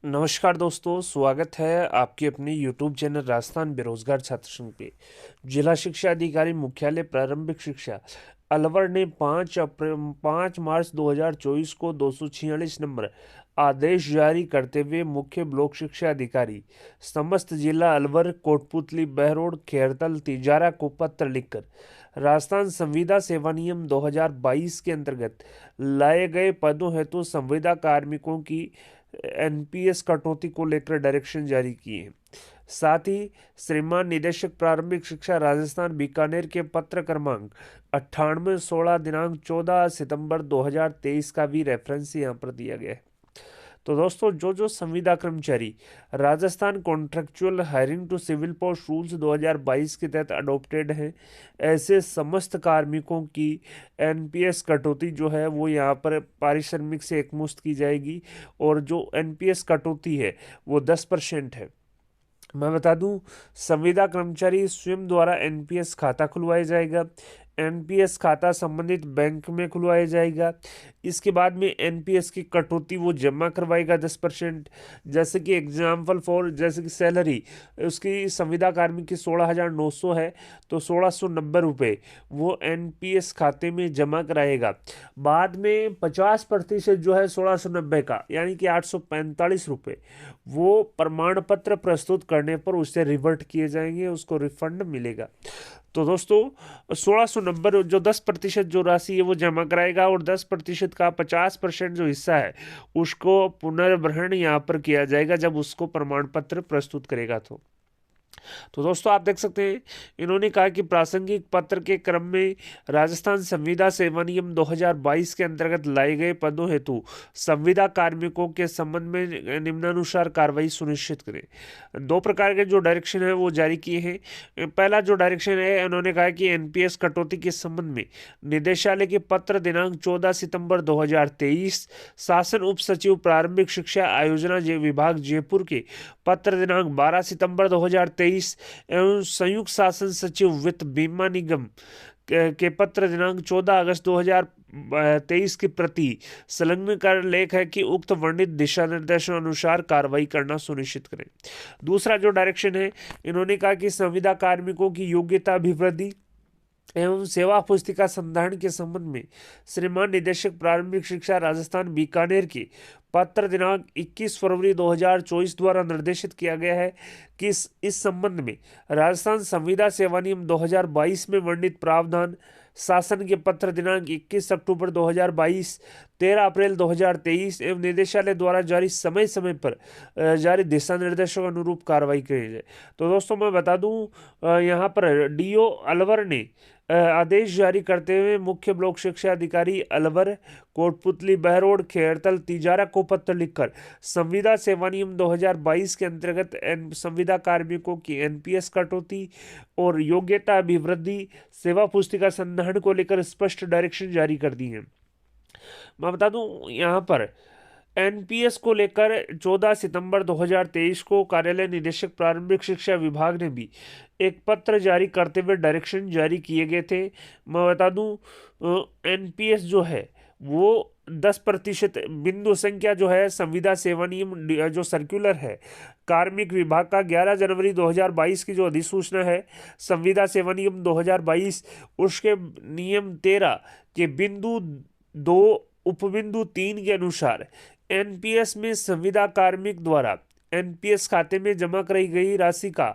नमस्कार दोस्तों, स्वागत है आपके अपने YouTube चैनल राजस्थान बेरोजगार छात्र संघ पे। जिला शिक्षा अधिकारी मुख्यालय प्रारंभिक शिक्षा अलवर ने 5 मार्च 2024 को 246 नंबर आदेश जारी करते हुए मुख्य ब्लॉक शिक्षा अधिकारी समस्त जिला अलवर, कोटपुतली, बहरोड, खैरतल, तिजारा को पत्र लिखकर राजस्थान संविदा सेवा नियम 2022 के अंतर्गत लाए गए पदों हेतु संविदा कार्मिकों की एनपीएस कटौती को लेकर डायरेक्शन जारी किए हैं। साथ ही श्रीमान निदेशक प्रारंभिक शिक्षा राजस्थान बीकानेर के पत्र क्रमांक 9816 दिनांक 14 सितंबर 2023 का भी रेफरेंस यहाँ पर दिया गया है। तो दोस्तों, जो संविदा कर्मचारी Rajasthan contractual hiring to civil post rules 2022 के तहत अडॉप्टेड हैं, ऐसे समस्त कार्मिकों की एनपीएस कटौती जो है वो यहाँ पर पारिश्रमिक से एकमुश्त की जाएगी। और जो एनपीएस कटौती है वो 10% है। मैं बता दूं, संविदा कर्मचारी स्वयं द्वारा एनपीएस खाता खुलवाया जाएगा। एनपीएस खाता संबंधित बैंक में खुलवाया जाएगा। इसके बाद में एनपीएस की कटौती वो जमा करवाएगा 10%। जैसे कि एग्जाम्पल फॉर, जैसे कि सैलरी उसकी संविदा कार्मिक की 16,900 है, तो 1690 रुपये वो एनपीएस खाते में जमा कराएगा। बाद में 50% जो है 1690 का, यानी कि 845 रुपये वो प्रमाण पत्र प्रस्तुत करने पर उससे रिवर्ट किए जाएंगे, उसको रिफंड मिलेगा। तो दोस्तों, 1690 जो 10% जो राशि है वो जमा कराएगा, और 10% का 50% जो हिस्सा है उसको पुनर्ग्रहण यहाँ पर किया जाएगा जब उसको प्रमाण पत्र प्रस्तुत करेगा। तो दोस्तों, आप देख सकते हैं, इन्होंने कहा कि प्रासंगिक पत्र के क्रम में राजस्थान संविदा सेवा नियम 2022 के अंतर्गत लाए गए पदों हेतु संविदा कार्मिकों के संबंध में निम्नानुसार कार्रवाई सुनिश्चित करें। 2 प्रकार के जो डायरेक्शन है वो जारी किए हैं। पहला जो डायरेक्शन है, उन्होंने कहा कि एनपीएस कटौती के संबंध में निदेशालय के पत्र दिनांक 14 सितंबर 2023, शासन उप सचिव प्रारंभिक शिक्षा आयोजना विभाग जयपुर के पत्र दिनांक 12 सितंबर 2023 एवं संयुक्त शासन सचिव वित्त बीमा निगम के पत्र दिनांक 14 अगस्त 2023 की प्रति संलग्न कर लेख है कि उक्त वर्णित दिशा निर्देशों अनुसार कार्रवाई करना सुनिश्चित करें। दूसरा जो डायरेक्शन है, इन्होंने कहा कि संविदा कार्मिकों की योग्यता अभिवृद्धि एवं सेवा पुस्तिका संधारण के संबंध में श्रीमान निदेशक प्रारंभिक शिक्षा राजस्थान बीकानेर के पत्र दिनांक 21 फरवरी 2024 द्वारा निर्देशित किया गया है कि इस संबंध में राजस्थान संविदा सेवा नियम 2022 में वर्णित प्रावधान, शासन के पत्र दिनांक 21 अक्टूबर 2022, 13 अप्रैल 2023 एवं निदेशालय द्वारा जारी समय समय पर जारी दिशा निर्देशों के अनुरूप कार्रवाई की जाए। तो दोस्तों, मैं बता दूं, यहाँ पर डीओ अलवर ने आदेश जारी करते हुए मुख्य ब्लॉक शिक्षा अधिकारी अलवर, कोटपुतली, बहरोड, खैरतल, तिजारा को पत्र लिखकर संविदा सेवा नियम 2022 के अंतर्गत संविदा कार्मिकों की एनपीएस कटौती और योग्यता अभिवृद्धि, सेवा पुस्तिका संधारण को लेकर स्पष्ट डायरेक्शन जारी कर दी है। मैं बता दूं, यहाँ पर एनपीएस को लेकर 14 सितंबर 2023 को कार्यालय निदेशक प्रारंभिक शिक्षा विभाग ने भी एक पत्र जारी करते हुए डायरेक्शन जारी किए गए थे। मैं बता दूं, एनपीएस जो है वो 10% बिंदु संख्या जो है संविदा सेवा नियम जो सर्कुलर है कार्मिक विभाग का 11 जनवरी 2022 की जो अधिसूचना है संविदा सेवा नियम 2022, उसके नियम 13 के बिंदु 2 उपबिंदु 3 के अनुसार एनपीएस में संविदा कार्मिक द्वारा एनपीएस खाते में जमा कराई गई राशि का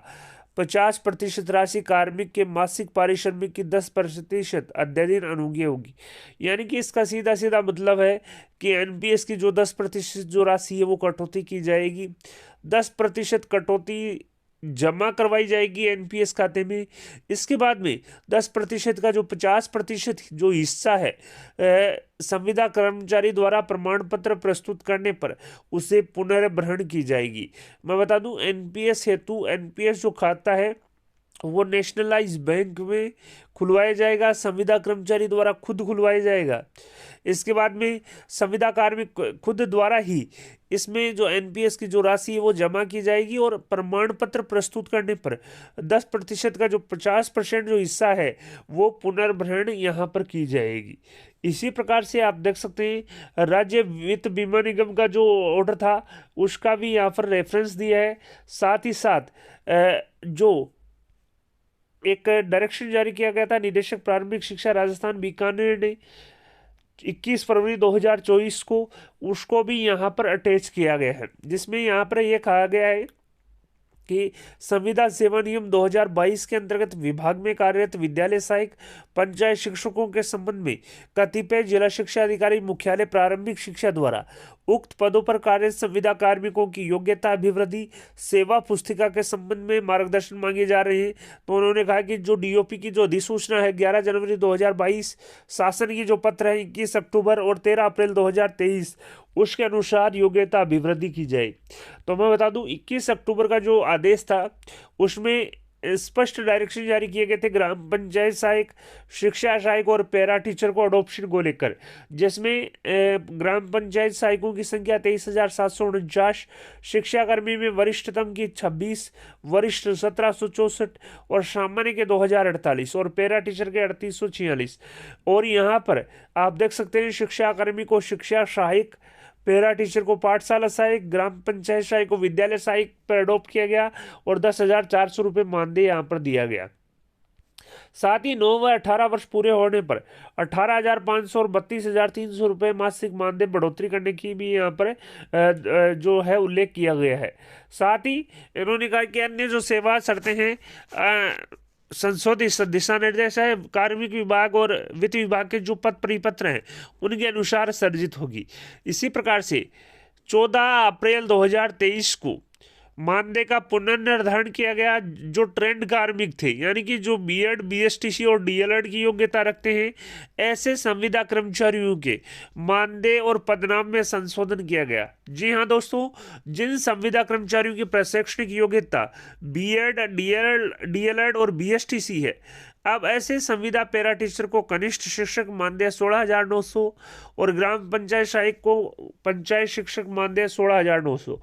50% राशि कार्मिक के मासिक पारिश्रमिक की 10% अद्यतन अनुज्ञेय होगी। यानी कि इसका सीधा सीधा मतलब है कि एनपीएस की जो 10% जो राशि है वो कटौती की जाएगी। 10% कटौती जमा करवाई जाएगी एनपीएस खाते में। इसके बाद में 10% का जो 50% जो हिस्सा है संविदा कर्मचारी द्वारा प्रमाण पत्र प्रस्तुत करने पर उसे पुनर्ग्रहण की जाएगी। मैं बता दूं, एनपीएस हेतु एनपीएस जो खाता है वो नेशनलाइज बैंक में खुलवाया जाएगा, संविदा कर्मचारी द्वारा खुद खुलवाया जाएगा। इसके बाद में संविदा कार्मिक खुद द्वारा ही इसमें जो एनपीएस की जो राशि है वो जमा की जाएगी, और प्रमाण पत्र प्रस्तुत करने पर 10% का जो 50% जो हिस्सा है वो पुनर्ग्रहण यहाँ पर की जाएगी। इसी प्रकार से आप देख सकते हैं राज्य वित्त बीमा निगम का जो ऑर्डर था उसका भी यहाँ पर रेफरेंस दिया है। साथ ही साथ जो एक डायरेक्शन जारी किया गया था निदेशक प्रारंभिक शिक्षा राजस्थान बीकानेर ने 21 फरवरी 2024 को, उसको भी यहाँ पर अटैच किया गया है, जिसमें यहाँ पर यह कहा गया है कि संविदा सेवा नियम 2022 के अंतर्गत विभाग में कार्यरत विद्यालय सहायक पंचायत शिक्षकों के संबंध में कतिपय जिला शिक्षा अधिकारी मुख्यालय प्रारंभिक शिक्षा द्वारा उक्त पदों पर कार्यरत संविदा कार्मिकों की योग्यता अभिवृद्धि सेवा पुस्तिका के संबंध में मार्गदर्शन मांगे जा रहे हैं। तो उन्होंने कहा कि जो डीओपी की जो अधिसूचना है 11 जनवरी 2022, शासन की जो पत्र है 21 अक्टूबर और 13 अप्रैल 2023, उसके अनुसार योग्यता अभिवृद्धि की जाए। तो मैं बता दूं 21 अक्टूबर का जो आदेश था उसमें स्पष्ट डायरेक्शन जारी किए गए थे ग्राम पंचायत सहायक, शिक्षा सहायक और पैरा टीचर को अडॉप्शन को लेकर, जिसमें ग्राम पंचायत सहायकों की संख्या 23,749, शिक्षाकर्मी में वरिष्ठतम की 26, वरिष्ठ 1764 और सामान्य के 2048 और पैरा टीचर के 3846। और यहाँ पर आप देख सकते हैं शिक्षाकर्मी को शिक्षा सहायक, पैरा टीचर को पाठशाला सहायक, ग्राम पंचायत सहायक को विद्यालय सहायक पर अडॉप्ट किया गया और 10,400 रुपये मानदेय यहाँ पर दिया गया। साथ ही 9 व 18 वर्ष पूरे होने पर 18,500 और 32,300 रुपये मासिक मानदेय बढ़ोतरी करने की भी यहाँ पर जो है उल्लेख किया गया है। साथ ही इन्होंने कहा कि अन्य जो सेवा शर्तें हैं संशोधित दिशा निर्देश है कार्मिक विभाग और वित्त विभाग के जो पद परिपत्र हैं उनके अनुसार सर्जित होगी। इसी प्रकार से 14 अप्रैल 2023 को मानदेय का पुनर्निर्धारण किया गया। जो ट्रेंड कार्मिक थे यानी कि जो बीएड, बीएसटीसी और डीएलएड की योग्यता रखते हैं, ऐसे संविदा कर्मचारियों के मानदेय और पदनाम में संशोधन किया गया। जी हाँ दोस्तों, जिन संविदा कर्मचारियों की प्रशैक्षणिक योग्यता बीएड, डीएलएड और बीएसटीसी है, अब ऐसे संविदा पैरा टीचर को कनिष्ठ शिक्षक मानदेय 16,900 और ग्राम पंचायत सहायक को पंचायत शिक्षक मानदेय 16,900।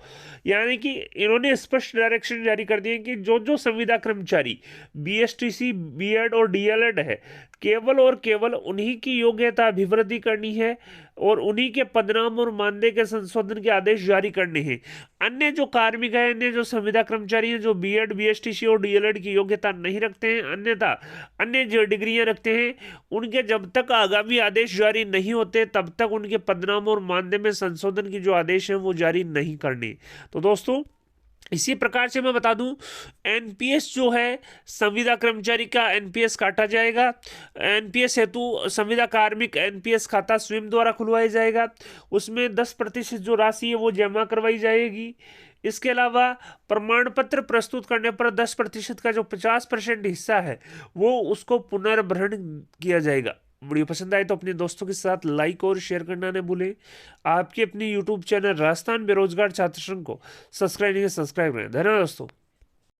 यानी कि इन्होंने स्पष्ट डायरेक्शन जारी कर दिए कि जो जो संविदा कर्मचारी बीएसटीसी, बीएड और डीएलएड है, केवल और केवल उन्हीं की योग्यता अभिवृद्धि करनी है और उन्हीं के पदनाम और मानदेय के संशोधन के आदेश जारी करने हैं। अन्य जो कार्मिक है, अन्य जो संविदा कर्मचारी हैं जो बीएड, बीएसटीसी और डीएलएड की योग्यता नहीं रखते हैं, अन्यथा अन्य जो डिग्रियां रखते हैं, उनके जब तक आगामी आदेश जारी नहीं होते तब तक उनके पदनाम और मानदेय में संशोधन की जो आदेश हैं वो जारी नहीं करने। तो दोस्तों इसी प्रकार से मैं बता दूं एनपीएस जो है संविदा कर्मचारी का एनपीएस काटा जाएगा। एनपीएस हेतु संविदा कार्मिक एनपीएस खाता स्वयं द्वारा खुलवाया जाएगा। उसमें 10% जो राशि है वो जमा करवाई जाएगी। इसके अलावा प्रमाण पत्र प्रस्तुत करने पर 10% का जो 50% हिस्सा है वो उसको पुनर्भरण किया जाएगा। वीडियो पसंद आए तो अपने दोस्तों के साथ लाइक और शेयर करना न भूलें। आपके अपने यूट्यूब चैनल राजस्थान बेरोजगार छात्र संघ को सब्सक्राइब करें। धन्यवाद दोस्तों।